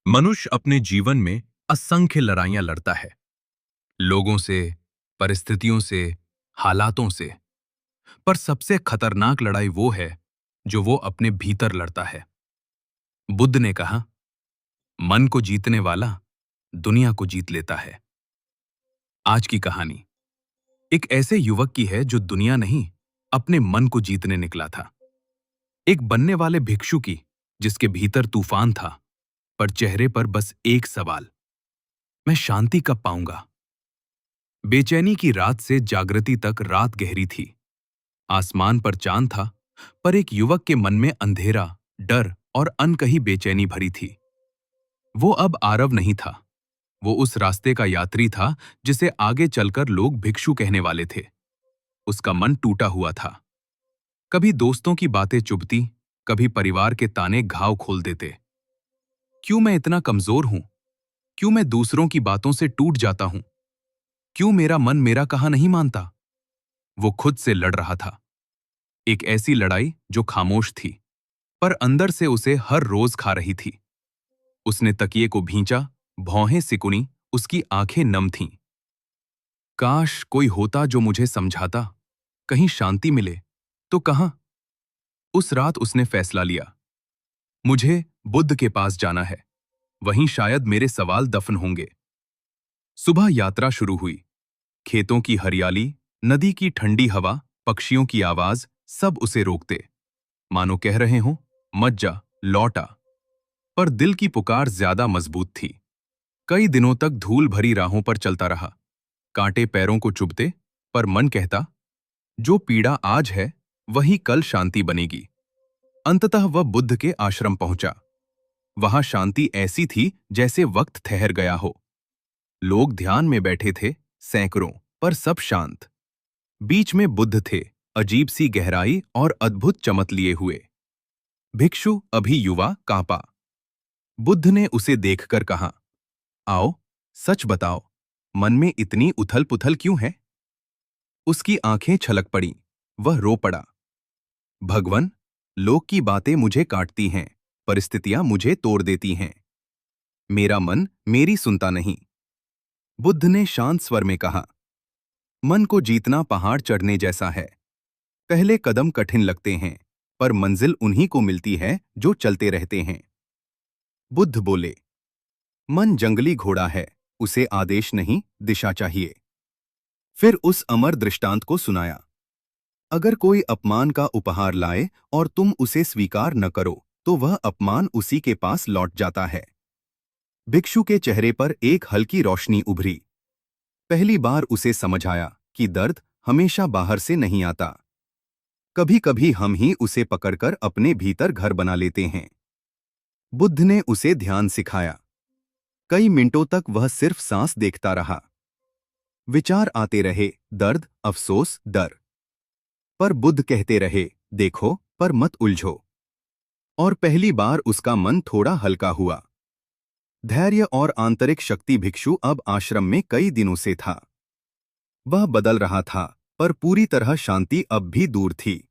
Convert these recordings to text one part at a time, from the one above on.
मनुष्य अपने जीवन में असंख्य लड़ाइयां लड़ता है। लोगों से, परिस्थितियों से, हालातों से। पर सबसे खतरनाक लड़ाई वो है जो वो अपने भीतर लड़ता है। बुद्ध ने कहा, मन को जीतने वाला दुनिया को जीत लेता है। आज की कहानी एक ऐसे युवक की है जो दुनिया नहीं, अपने मन को जीतने निकला था। एक बनने वाले भिक्षु की, जिसके भीतर तूफान था, पर चेहरे पर बस एक सवाल, मैं शांति कब पाऊंगा। बेचैनी की रात से जागृति तक रात गहरी थी। आसमान पर चांद था, पर एक युवक के मन में अंधेरा, डर और अनकही बेचैनी भरी थी। वो अब आरव नहीं था। वो उस रास्ते का यात्री था जिसे आगे चलकर लोग भिक्षु कहने वाले थे। उसका मन टूटा हुआ था। कभी दोस्तों की बातें चुभती, कभी परिवार के ताने घाव खोल देते। क्यों मैं इतना कमजोर हूं? क्यों मैं दूसरों की बातों से टूट जाता हूं? क्यों मेरा मन मेरा कहा नहीं मानता? वो खुद से लड़ रहा था। एक ऐसी लड़ाई जो खामोश थी, पर अंदर से उसे हर रोज खा रही थी। उसने तकिए को भींचा, भौहें सिकुड़ी, उसकी आंखें नम थीं। काश कोई होता जो मुझे समझाता, कहीं शांति मिले तो कहां। उस रात उसने फैसला लिया, मुझे बुद्ध के पास जाना है। वहीं शायद मेरे सवाल दफन होंगे। सुबह यात्रा शुरू हुई। खेतों की हरियाली, नदी की ठंडी हवा, पक्षियों की आवाज, सब उसे रोकते, मानो कह रहे हों, मत जा, लौट आ। पर दिल की पुकार ज्यादा मजबूत थी। कई दिनों तक धूल भरी राहों पर चलता रहा। कांटे पैरों को चुभते, पर मन कहता, जो पीड़ा आज है वही कल शांति बनेगी। अंततः वह बुद्ध के आश्रम पहुंचा। वहां शांति ऐसी थी जैसे वक्त ठहर गया हो। लोग ध्यान में बैठे थे, सैकड़ों, पर सब शांत। बीच में बुद्ध थे, अजीब सी गहराई और अद्भुत चमक लिए हुए। भिक्षु, अभी युवा, कांपा। बुद्ध ने उसे देखकर कहा, आओ, सच बताओ, मन में इतनी उथल पुथल क्यों है? उसकी आंखें छलक पड़ीं। वह रो पड़ा। भगवन, लोग की बातें मुझे काटती हैं, परिस्थितियां मुझे तोड़ देती हैं। मेरा मन मेरी सुनता नहीं। बुद्ध ने शांत स्वर में कहा, मन को जीतना पहाड़ चढ़ने जैसा है। पहले कदम कठिन लगते हैं, पर मंजिल उन्हीं को मिलती है जो चलते रहते हैं। बुद्ध बोले, मन जंगली घोड़ा है, उसे आदेश नहीं, दिशा चाहिए। फिर उस अमर दृष्टांत को सुनाया। अगर कोई अपमान का उपहार लाए और तुम उसे स्वीकार न करो, तो वह अपमान उसी के पास लौट जाता है। भिक्षु के चेहरे पर एक हल्की रोशनी उभरी। पहली बार उसे समझ आया कि दर्द हमेशा बाहर से नहीं आता। कभी कभी हम ही उसे पकड़कर अपने भीतर घर बना लेते हैं। बुद्ध ने उसे ध्यान सिखाया। कई मिनटों तक वह सिर्फ सांस देखता रहा। विचार आते रहे, दर्द, अफसोस, डर। पर बुद्ध कहते रहे, देखो, पर मत उलझो। और पहली बार उसका मन थोड़ा हल्का हुआ। धैर्य और आंतरिक शक्ति। भिक्षु अब आश्रम में कई दिनों से था। वह बदल रहा था, पर पूरी तरह शांति अब भी दूर थी।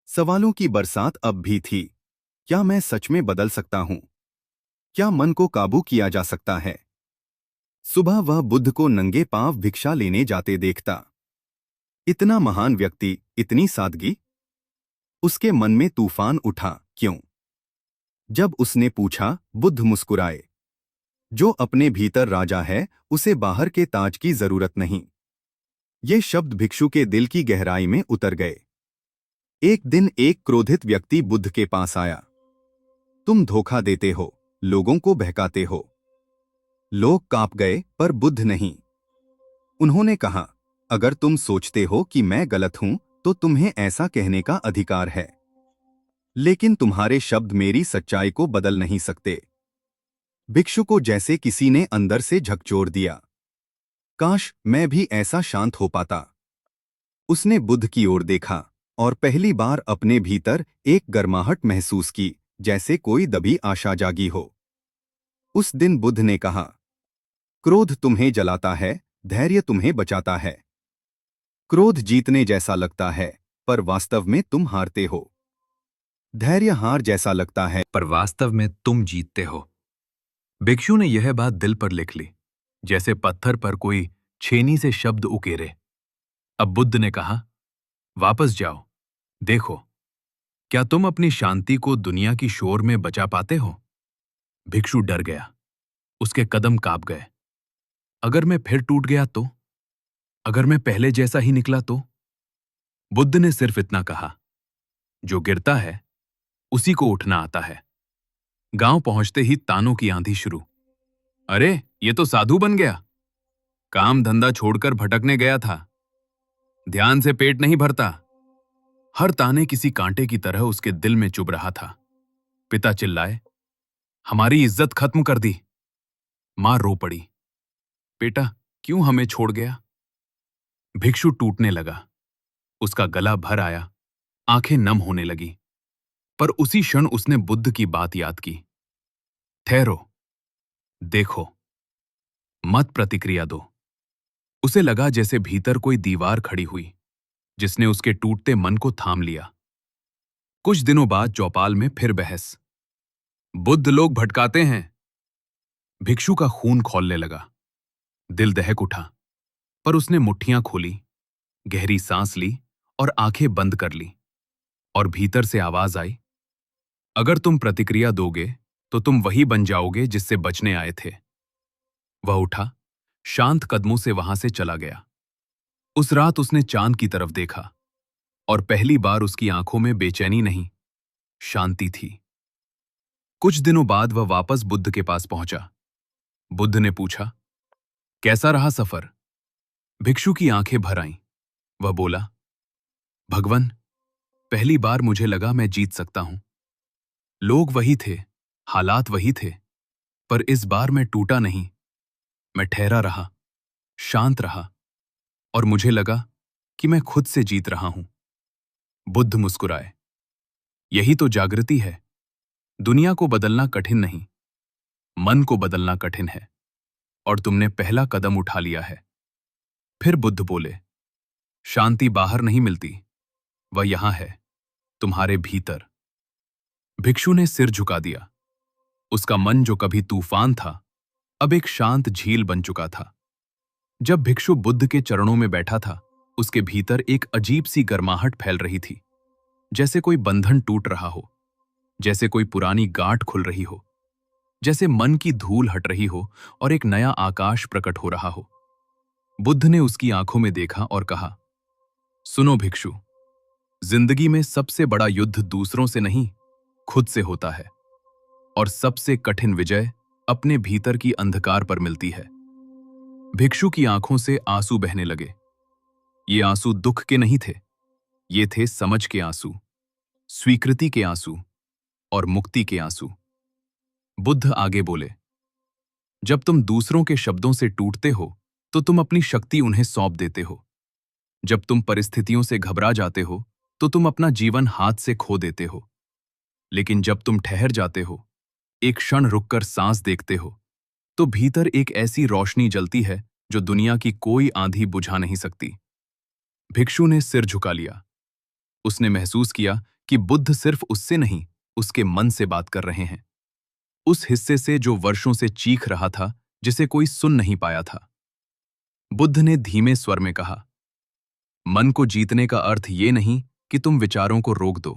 सवालों की बरसात अब भी थी। क्या मैं सच में बदल सकता हूं? क्या मन को काबू किया जा सकता है? सुबह वह बुद्ध को नंगे पांव भिक्षा लेने जाते देखता। इतना महान व्यक्ति, इतनी सादगी। उसके मन में तूफान उठा, क्यों? जब उसने पूछा, बुद्ध मुस्कुराए। जो अपने भीतर राजा है, उसे बाहर के ताज की जरूरत नहीं। ये शब्द भिक्षु के दिल की गहराई में उतर गए। एक दिन एक क्रोधित व्यक्ति बुद्ध के पास आया। तुम धोखा देते हो, लोगों को बहकाते हो। लोग कांप गए, पर बुद्ध नहीं। उन्होंने कहा, अगर तुम सोचते हो कि मैं गलत हूं, तो तुम्हें ऐसा कहने का अधिकार है। लेकिन तुम्हारे शब्द मेरी सच्चाई को बदल नहीं सकते। भिक्षु को जैसे किसी ने अंदर से झकझोर दिया। काश मैं भी ऐसा शांत हो पाता। उसने बुद्ध की ओर देखा और पहली बार अपने भीतर एक गर्माहट महसूस की, जैसे कोई दबी आशा जागी हो। उस दिन बुद्ध ने कहा, क्रोध तुम्हें जलाता है, धैर्य तुम्हें बचाता है। क्रोध जीतने जैसा लगता है, पर वास्तव में तुम हारते हो। धैर्य हार जैसा लगता है, पर वास्तव में तुम जीतते हो। भिक्षु ने यह बात दिल पर लिख ली, जैसे पत्थर पर कोई छेनी से शब्द उकेरे। अब बुद्ध ने कहा, वापस जाओ, देखो, क्या तुम अपनी शांति को दुनिया की शोर में बचा पाते हो? भिक्षु डर गया, उसके कदम कांप गए। अगर मैं फिर टूट गया तो? अगर मैं पहले जैसा ही निकला तो? बुद्ध ने सिर्फ इतना कहा, जो गिरता है उसी को उठना आता है। गांव पहुंचते ही तानों की आंधी शुरू। अरे, ये तो साधु बन गया। काम धंधा छोड़कर भटकने गया था। ध्यान से पेट नहीं भरता। हर ताने किसी कांटे की तरह उसके दिल में चुभ रहा था। पिता चिल्लाए, हमारी इज्जत खत्म कर दी। मां रो पड़ी, बेटा क्यों हमें छोड़ गया? भिक्षु टूटने लगा, उसका गला भर आया, आंखें नम होने लगी। पर उसी क्षण उसने बुद्ध की बात याद की। ठहरो, देखो, मत प्रतिक्रिया दो। उसे लगा जैसे भीतर कोई दीवार खड़ी हुई, जिसने उसके टूटते मन को थाम लिया। कुछ दिनों बाद चौपाल में फिर बहस। बुद्ध लोग भटकाते हैं। भिक्षु का खून खौलने लगा, दिल दहक उठा, पर उसने मुट्ठियां खोली, गहरी सांस ली और आंखें बंद कर ली। और भीतर से आवाज आई, अगर तुम प्रतिक्रिया दोगे तो तुम वही बन जाओगे जिससे बचने आए थे। वह उठा, शांत कदमों से वहां से चला गया। उस रात उसने चांद की तरफ देखा, और पहली बार उसकी आंखों में बेचैनी नहीं, शांति थी। कुछ दिनों बाद वह वापस बुद्ध के पास पहुंचा। बुद्ध ने पूछा, कैसा रहा सफर? भिक्षु की आंखें भर आईं। वह बोला, भगवन, पहली बार मुझे लगा मैं जीत सकता हूं। लोग वही थे, हालात वही थे, पर इस बार मैं टूटा नहीं। मैं ठहरा रहा, शांत रहा, और मुझे लगा कि मैं खुद से जीत रहा हूं। बुद्ध मुस्कुराए, यही तो जागृति है। दुनिया को बदलना कठिन नहीं, मन को बदलना कठिन है, और तुमने पहला कदम उठा लिया है। फिर बुद्ध बोले, शांति बाहर नहीं मिलती, वह यहां है, तुम्हारे भीतर। भिक्षु ने सिर झुका दिया। उसका मन जो कभी तूफान था, अब एक शांत झील बन चुका था। जब भिक्षु बुद्ध के चरणों में बैठा था, उसके भीतर एक अजीब सी गर्माहट फैल रही थी, जैसे कोई बंधन टूट रहा हो, जैसे कोई पुरानी गांठ खुल रही हो, जैसे मन की धूल हट रही हो और एक नया आकाश प्रकट हो रहा हो। बुद्ध ने उसकी आंखों में देखा और कहा, सुनो भिक्षु, जिंदगी में सबसे बड़ा युद्ध दूसरों से नहीं, खुद से होता है, और सबसे कठिन विजय अपने भीतर की अंधकार पर मिलती है। भिक्षु की आंखों से आंसू बहने लगे। ये आंसू दुख के नहीं थे, ये थे समझ के आंसू, स्वीकृति के आंसू और मुक्ति के आंसू। बुद्ध आगे बोले, जब तुम दूसरों के शब्दों से टूटते हो तो तुम अपनी शक्ति उन्हें सौंप देते हो। जब तुम परिस्थितियों से घबरा जाते हो तो तुम अपना जीवन हाथ से खो देते हो। लेकिन जब तुम ठहर जाते हो, एक क्षण रुककर सांस देखते हो, तो भीतर एक ऐसी रोशनी जलती है जो दुनिया की कोई आंधी बुझा नहीं सकती। भिक्षु ने सिर झुका लिया। उसने महसूस किया कि बुद्ध सिर्फ उससे नहीं, उसके मन से बात कर रहे हैं, उस हिस्से से जो वर्षों से चीख रहा था, जिसे कोई सुन नहीं पाया था। बुद्ध ने धीमे स्वर में कहा, मन को जीतने का अर्थ ये नहीं कि तुम विचारों को रोक दो।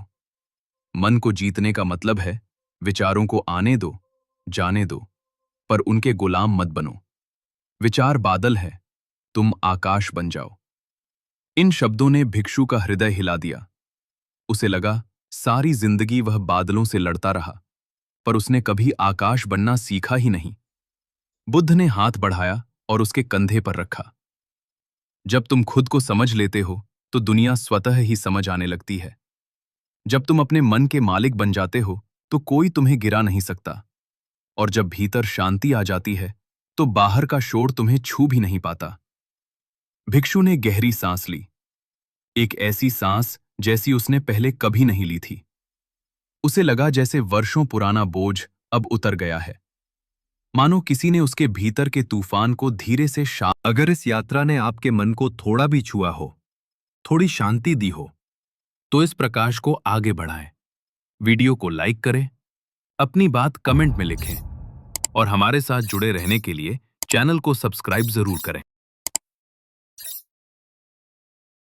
मन को जीतने का मतलब है विचारों को आने दो, जाने दो, पर उनके गुलाम मत बनो। विचार बादल है, तुम आकाश बन जाओ। इन शब्दों ने भिक्षु का हृदय हिला दिया। उसे लगा सारी जिंदगी वह बादलों से लड़ता रहा, पर उसने कभी आकाश बनना सीखा ही नहीं। बुद्ध ने हाथ बढ़ाया और उसके कंधे पर रखा। जब तुम खुद को समझ लेते हो तो दुनिया स्वतः ही समझ आने लगती है। जब तुम अपने मन के मालिक बन जाते हो तो कोई तुम्हें गिरा नहीं सकता, और जब भीतर शांति आ जाती है तो बाहर का शोर तुम्हें छू भी नहीं पाता। भिक्षु ने गहरी सांस ली, एक ऐसी सांस जैसी उसने पहले कभी नहीं ली थी। उसे लगा जैसे वर्षों पुराना बोझ अब उतर गया है, मानो किसी ने उसके भीतर के तूफान को धीरे से अगर इस यात्रा ने आपके मन को थोड़ा भी छुआ हो, थोड़ी शांति दी हो, तो इस प्रकाश को आगे बढ़ाएं। वीडियो को लाइक करें, अपनी बात कमेंट में लिखें और हमारे साथ जुड़े रहने के लिए चैनल को सब्सक्राइब जरूर करें।